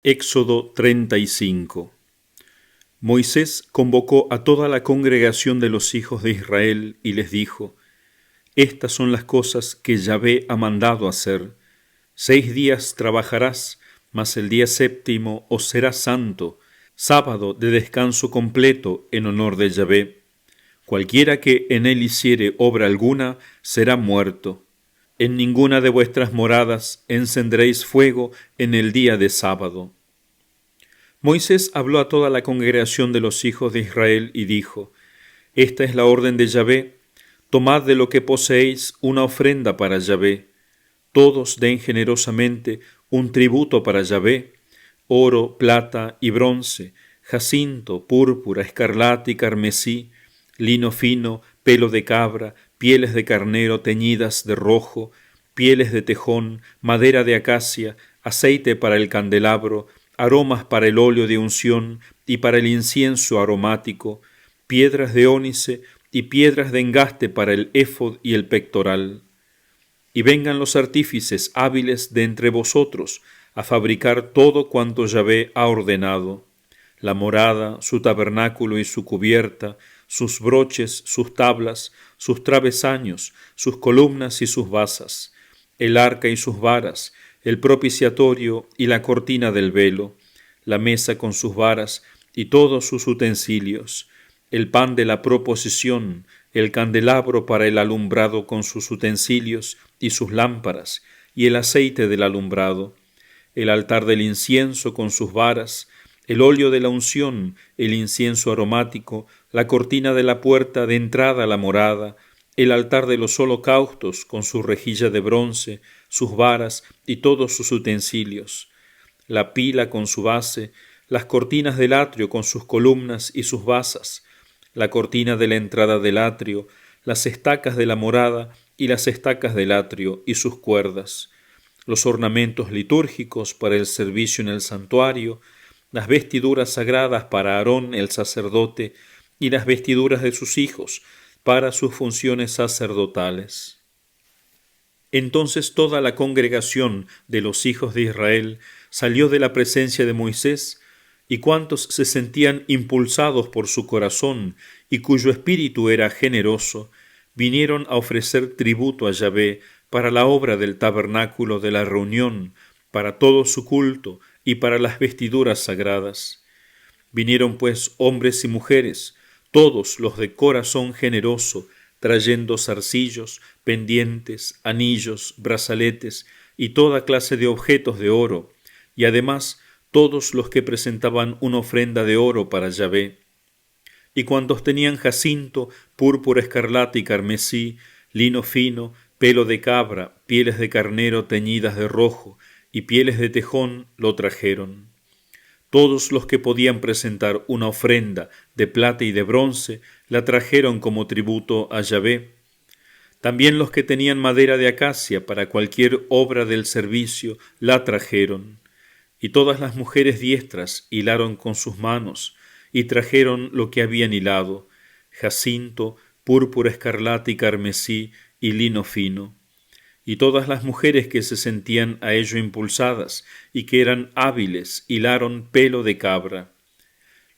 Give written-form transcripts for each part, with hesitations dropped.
Éxodo 35. Moisés convocó a toda la congregación de los hijos de Israel y les dijo: Estas son las cosas que Yahvé ha mandado hacer. 6 días trabajarás, mas el día séptimo os será santo, sábado de descanso completo en honor de Yahvé. Cualquiera que en él hiciere obra alguna será muerto. En ninguna de vuestras moradas encenderéis fuego en el día de sábado. Moisés habló a toda la congregación de los hijos de Israel y dijo: Esta es la orden de Yahvé: tomad de lo que poseéis una ofrenda para Yahvé. Todos den generosamente un tributo para Yahvé: oro, plata y bronce, jacinto, púrpura, escarlata y carmesí, lino fino, pelo de cabra, pieles de carnero teñidas de rojo, pieles de tejón, madera de acacia, aceite para el candelabro, aromas para el óleo de unción y para el incienso aromático, piedras de ónice y piedras de engaste para el éfod y el pectoral. Y vengan los artífices hábiles de entre vosotros a fabricar todo cuanto Yahvé ha ordenado: la morada, su tabernáculo y su cubierta, sus broches, sus tablas, sus travesaños, sus columnas y sus basas, el arca y sus varas, el propiciatorio y la cortina del velo, la mesa con sus varas y todos sus utensilios, el pan de la proposición, el candelabro para el alumbrado con sus utensilios y sus lámparas, y el aceite del alumbrado, el altar del incienso con sus varas, el óleo de la unción, el incienso aromático, la cortina de la puerta de entrada a la morada, el altar de los holocaustos con su rejilla de bronce, sus varas y todos sus utensilios, la pila con su base, las cortinas del atrio con sus columnas y sus basas, la cortina de la entrada del atrio, las estacas de la morada y las estacas del atrio y sus cuerdas, los ornamentos litúrgicos para el servicio en el santuario, las vestiduras sagradas para Aarón el sacerdote y las vestiduras de sus hijos para sus funciones sacerdotales. Entonces toda la congregación de los hijos de Israel salió de la presencia de Moisés, y cuantos se sentían impulsados por su corazón y cuyo espíritu era generoso, vinieron a ofrecer tributo a Yahvé para la obra del tabernáculo de la reunión, para todo su culto y para las vestiduras sagradas. Vinieron pues hombres y mujeres, todos los de corazón generoso, trayendo zarcillos, pendientes, anillos, brazaletes y toda clase de objetos de oro, y además todos los que presentaban una ofrenda de oro para Yahvé. Y cuantos tenían jacinto, púrpura, escarlata y carmesí, lino fino, pelo de cabra, pieles de carnero teñidas de rojo y pieles de tejón, lo trajeron. Todos los que podían presentar una ofrenda de plata y de bronce la trajeron como tributo a Yahvé. También los que tenían madera de acacia para cualquier obra del servicio la trajeron. Y todas las mujeres diestras hilaron con sus manos y trajeron lo que habían hilado: jacinto, púrpura, escarlata y carmesí y lino fino. Y todas las mujeres que se sentían a ello impulsadas y que eran hábiles hilaron pelo de cabra.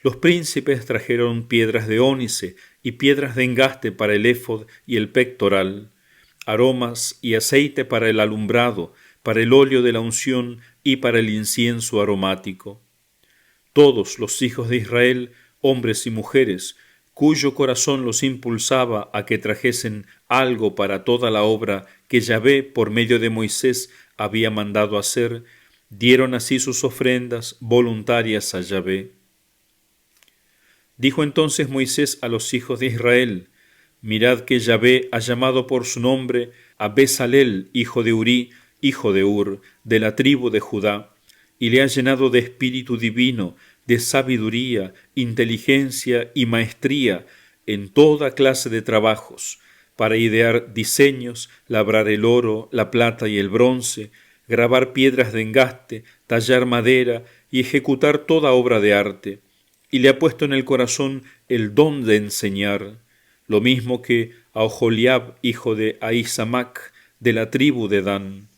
Los príncipes trajeron piedras de ónice y piedras de engaste para el éfod y el pectoral, aromas y aceite para el alumbrado, para el óleo de la unción y para el incienso aromático. Todos los hijos de Israel, hombres y mujeres, cuyo corazón los impulsaba a que trajesen algo para toda la obra que Yahvé por medio de Moisés había mandado hacer, dieron así sus ofrendas voluntarias a Yahvé. Dijo entonces Moisés a los hijos de Israel: Mirad que Yahvé ha llamado por su nombre a Bezalel, hijo de Urí, hijo de Ur, de la tribu de Judá, y le ha llenado de espíritu divino, de sabiduría, inteligencia y maestría en toda clase de trabajos, para idear diseños, labrar el oro, la plata y el bronce, grabar piedras de engaste, tallar madera y ejecutar toda obra de arte, y le ha puesto en el corazón el don de enseñar, lo mismo que a Oholiab, hijo de Ahisamac, de la tribu de Dan.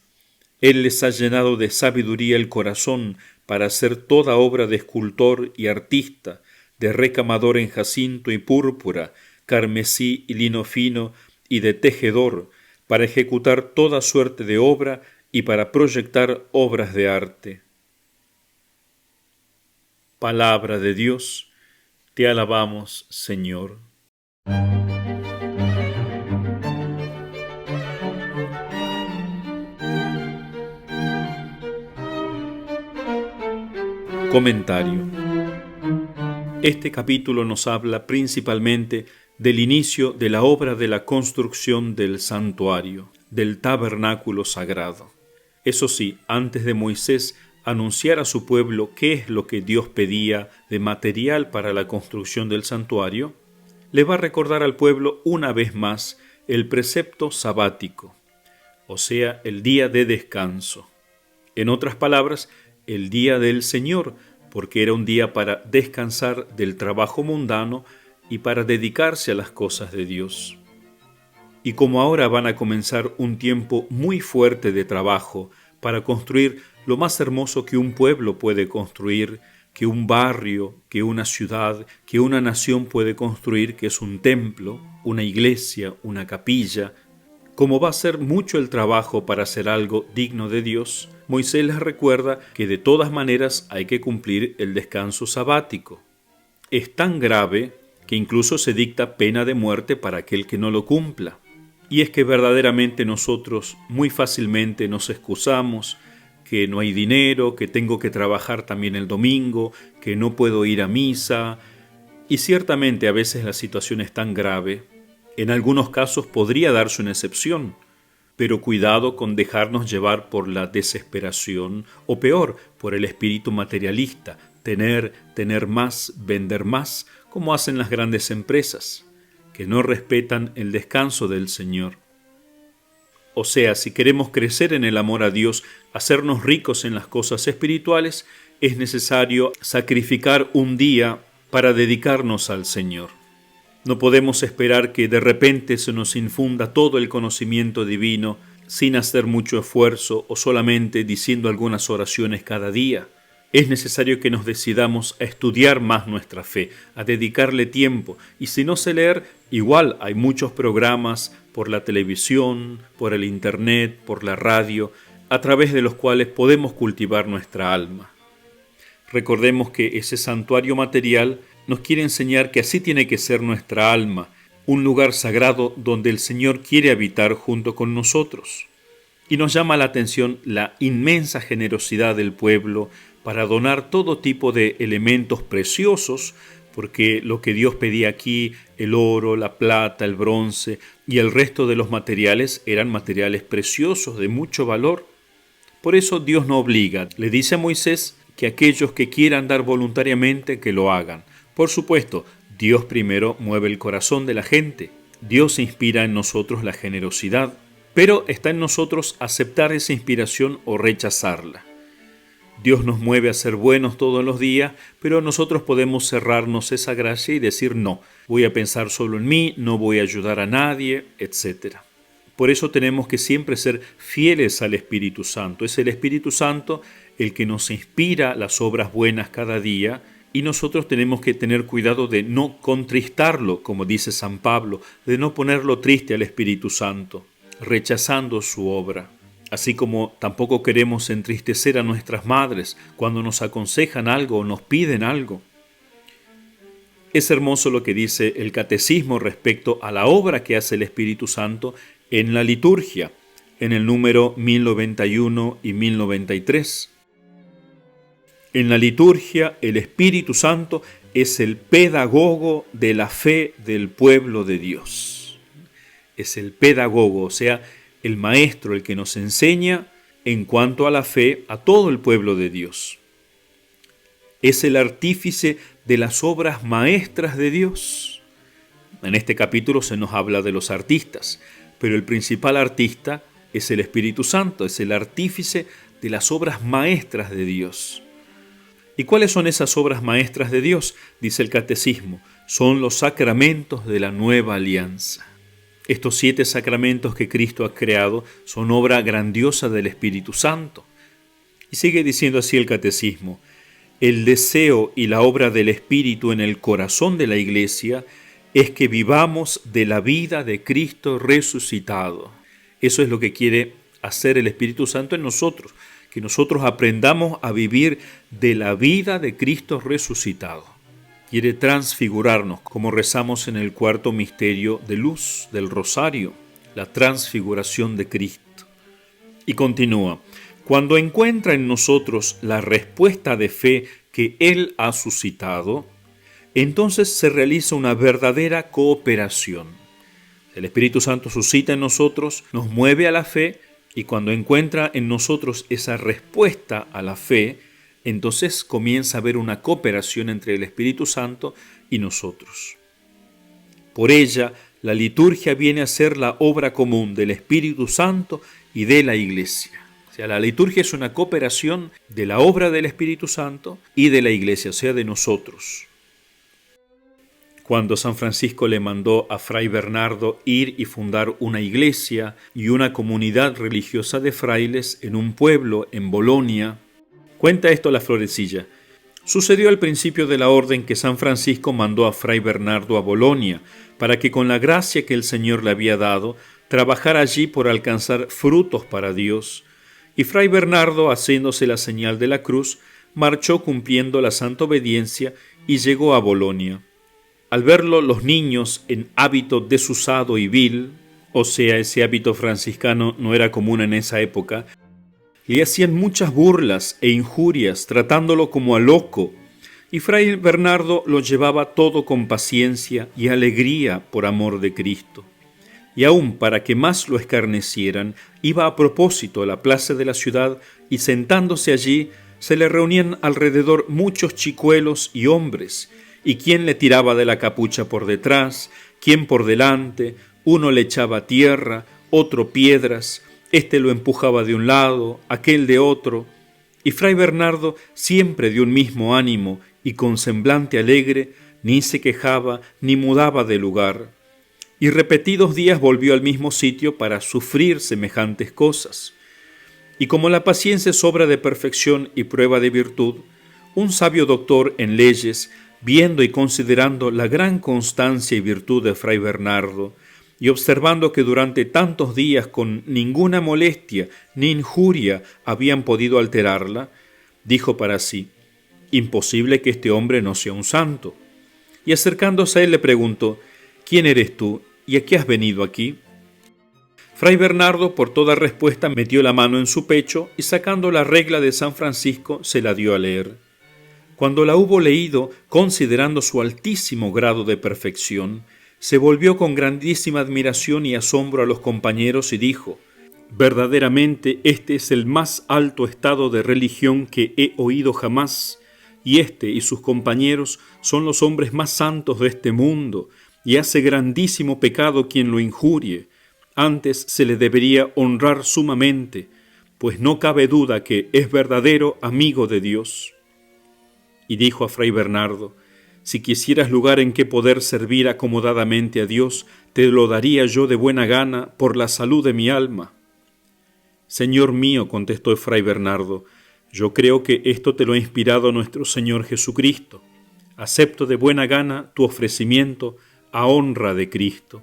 Él les ha llenado de sabiduría el corazón para hacer toda obra de escultor y artista, de recamador en jacinto y púrpura, carmesí y lino fino, y de tejedor, para ejecutar toda suerte de obra y para proyectar obras de arte. Palabra de Dios, te alabamos, Señor. Comentario. Este capítulo nos habla principalmente del inicio de la obra de la construcción del santuario, del tabernáculo sagrado. Eso sí, antes de Moisés anunciar a su pueblo qué es lo que Dios pedía de material para la construcción del santuario, le va a recordar al pueblo una vez más el precepto sabático, o sea, el día de descanso. En otras palabras, el día del Señor, porque era un día para descansar del trabajo mundano y para dedicarse a las cosas de Dios. Y como ahora van a comenzar un tiempo muy fuerte de trabajo para construir lo más hermoso que un pueblo puede construir, que un barrio, que una ciudad, que una nación puede construir, que es un templo, una iglesia, una capilla, como va a ser mucho el trabajo para hacer algo digno de Dios, Moisés les recuerda que de todas maneras hay que cumplir el descanso sabático. Es tan grave que incluso se dicta pena de muerte para aquel que no lo cumpla. Y es que verdaderamente nosotros muy fácilmente nos excusamos, que no hay dinero, que tengo que trabajar también el domingo, que no puedo ir a misa. Y ciertamente a veces la situación es tan grave. En algunos casos podría darse una excepción, pero cuidado con dejarnos llevar por la desesperación o peor, por el espíritu materialista, tener más, vender más, como hacen las grandes empresas, que no respetan el descanso del Señor. O sea, si queremos crecer en el amor a Dios, hacernos ricos en las cosas espirituales, es necesario sacrificar un día para dedicarnos al Señor. No podemos esperar que de repente se nos infunda todo el conocimiento divino sin hacer mucho esfuerzo o solamente diciendo algunas oraciones cada día. Es necesario que nos decidamos a estudiar más nuestra fe, a dedicarle tiempo. Y si no sé leer, igual hay muchos programas por la televisión, por el internet, por la radio, a través de los cuales podemos cultivar nuestra alma. Recordemos que ese santuario material nos quiere enseñar que así tiene que ser nuestra alma, un lugar sagrado donde el Señor quiere habitar junto con nosotros. Y nos llama la atención la inmensa generosidad del pueblo para donar todo tipo de elementos preciosos, porque lo que Dios pedía aquí, el oro, la plata, el bronce y el resto de los materiales eran materiales preciosos de mucho valor. Por eso Dios no obliga, le dice a Moisés que aquellos que quieran dar voluntariamente que lo hagan. Por supuesto, Dios primero mueve el corazón de la gente. Dios inspira en nosotros la generosidad, pero está en nosotros aceptar esa inspiración o rechazarla. Dios nos mueve a ser buenos todos los días, pero nosotros podemos cerrarnos esa gracia y decir no, voy a pensar solo en mí, no voy a ayudar a nadie, etc. Por eso tenemos que siempre ser fieles al Espíritu Santo. Es el Espíritu Santo el que nos inspira las obras buenas cada día, y nosotros tenemos que tener cuidado de no contristarlo, como dice San Pablo, de no ponerlo triste al Espíritu Santo, rechazando su obra. Así como tampoco queremos entristecer a nuestras madres cuando nos aconsejan algo o nos piden algo. Es hermoso lo que dice el Catecismo respecto a la obra que hace el Espíritu Santo en la liturgia, en el número 1091 y 1093. En la liturgia, el Espíritu Santo es el pedagogo de la fe del pueblo de Dios. Es el pedagogo, o sea, el maestro, el que nos enseña en cuanto a la fe a todo el pueblo de Dios. Es el artífice de las obras maestras de Dios. En este capítulo se nos habla de los artistas, pero el principal artista es el Espíritu Santo, es el artífice de las obras maestras de Dios. ¿Y cuáles son esas obras maestras de Dios? Dice el Catecismo, son los sacramentos de la nueva alianza. Estos 7 sacramentos que Cristo ha creado son obra grandiosa del Espíritu Santo. Y sigue diciendo así el catecismo: el deseo y la obra del Espíritu en el corazón de la Iglesia es que vivamos de la vida de Cristo resucitado. Eso es lo que quiere hacer el Espíritu Santo en nosotros, que nosotros aprendamos a vivir de la vida de Cristo resucitado. Quiere transfigurarnos, como rezamos en el cuarto misterio de luz del Rosario, la transfiguración de Cristo. Y continúa: cuando encuentra en nosotros la respuesta de fe que Él ha suscitado, entonces se realiza una verdadera cooperación. El Espíritu Santo suscita en nosotros, nos mueve a la fe, y cuando encuentra en nosotros esa respuesta a la fe, entonces comienza a haber una cooperación entre el Espíritu Santo y nosotros. Por ella, la liturgia viene a ser la obra común del Espíritu Santo y de la Iglesia. O sea, la liturgia es una cooperación de la obra del Espíritu Santo y de la Iglesia, o sea, de nosotros. Cuando San Francisco le mandó a Fray Bernardo ir y fundar una iglesia y una comunidad religiosa de frailes en un pueblo en Bolonia, cuenta esto la Florecilla: sucedió al principio de la orden que San Francisco mandó a Fray Bernardo a Bolonia, para que con la gracia que el Señor le había dado, trabajara allí por alcanzar frutos para Dios. Y Fray Bernardo, haciéndose la señal de la cruz, marchó cumpliendo la santa obediencia y llegó a Bolonia. Al verlo, los niños, en hábito desusado y vil, o sea, ese hábito franciscano no era común en esa época, le hacían muchas burlas e injurias, tratándolo como a loco, y Fray Bernardo lo llevaba todo con paciencia y alegría por amor de Cristo. Y aún para que más lo escarnecieran, iba a propósito a la plaza de la ciudad, y sentándose allí, se le reunían alrededor muchos chicuelos y hombres, y quien le tiraba de la capucha por detrás, quien por delante, uno le echaba tierra, otro piedras, este lo empujaba de un lado, aquel de otro, y Fray Bernardo, siempre de un mismo ánimo y con semblante alegre, ni se quejaba ni mudaba de lugar, y repetidos días volvió al mismo sitio para sufrir semejantes cosas. Y como la paciencia es obra de perfección y prueba de virtud, un sabio doctor en leyes, viendo y considerando la gran constancia y virtud de Fray Bernardo, y observando que durante tantos días con ninguna molestia ni injuria habían podido alterarla, dijo para sí: imposible que este hombre no sea un santo. Y acercándose a él le preguntó: ¿quién eres tú y a qué has venido aquí? Fray Bernardo, por toda respuesta, metió la mano en su pecho y, sacando la regla de San Francisco, se la dio a leer. Cuando la hubo leído, considerando su altísimo grado de perfección, se volvió con grandísima admiración y asombro a los compañeros y dijo: verdaderamente este es el más alto estado de religión que he oído jamás, y este y sus compañeros son los hombres más santos de este mundo, y hace grandísimo pecado quien lo injurie. Antes se le debería honrar sumamente, pues no cabe duda que es verdadero amigo de Dios. Y dijo a Fray Bernardo: si quisieras lugar en que poder servir acomodadamente a Dios, te lo daría yo de buena gana por la salud de mi alma. Señor mío, contestó Fray Bernardo, yo creo que esto te lo ha inspirado nuestro Señor Jesucristo. Acepto de buena gana tu ofrecimiento a honra de Cristo.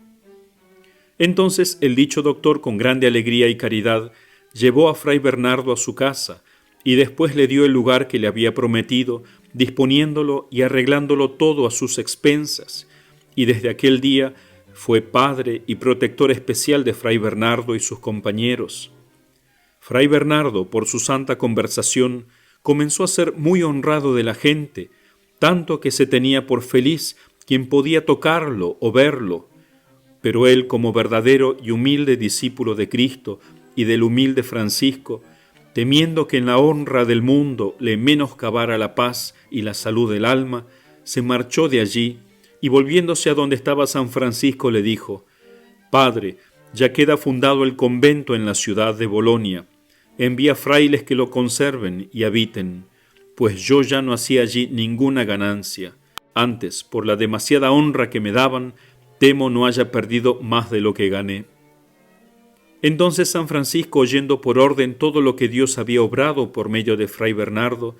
Entonces el dicho doctor, con grande alegría y caridad, llevó a Fray Bernardo a su casa, y después le dio el lugar que le había prometido, disponiéndolo y arreglándolo todo a sus expensas, y desde aquel día fue padre y protector especial de Fray Bernardo y sus compañeros. Fray Bernardo, por su santa conversación, comenzó a ser muy honrado de la gente, tanto que se tenía por feliz quien podía tocarlo o verlo, pero él, como verdadero y humilde discípulo de Cristo y del humilde Francisco, temiendo que en la honra del mundo le menoscabara la paz y la salud del alma, se marchó de allí y, volviéndose a donde estaba San Francisco, le dijo: Padre, ya queda fundado el convento en la ciudad de Bolonia. Envía frailes que lo conserven y habiten, pues yo ya no hacía allí ninguna ganancia. Antes, por la demasiada honra que me daban, temo no haya perdido más de lo que gané. Entonces San Francisco, oyendo por orden todo lo que Dios había obrado por medio de Fray Bernardo,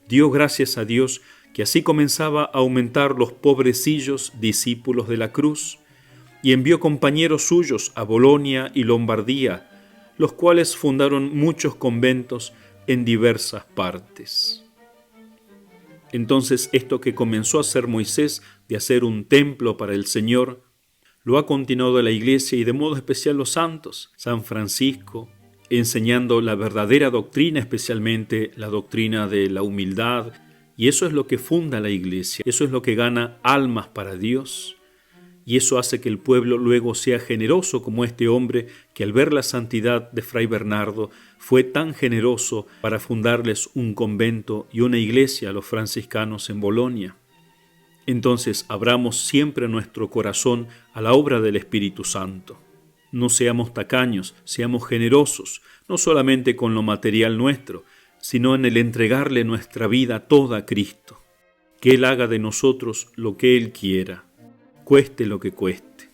dio gracias a Dios que así comenzaba a aumentar los pobrecillos discípulos de la cruz, y envió compañeros suyos a Bolonia y Lombardía, los cuales fundaron muchos conventos en diversas partes. Entonces esto que comenzó a hacer Moisés de hacer un templo para el Señor, lo ha continuado la Iglesia y de modo especial los santos, San Francisco, enseñando la verdadera doctrina, especialmente la doctrina de la humildad, y eso es lo que funda la Iglesia, eso es lo que gana almas para Dios, y eso hace que el pueblo luego sea generoso como este hombre que al ver la santidad de Fray Bernardo fue tan generoso para fundarles un convento y una iglesia a los franciscanos en Bolonia. Entonces abramos siempre nuestro corazón a la obra del Espíritu Santo. No seamos tacaños, seamos generosos, no solamente con lo material nuestro, sino en el entregarle nuestra vida toda a Cristo. Que Él haga de nosotros lo que Él quiera, cueste lo que cueste.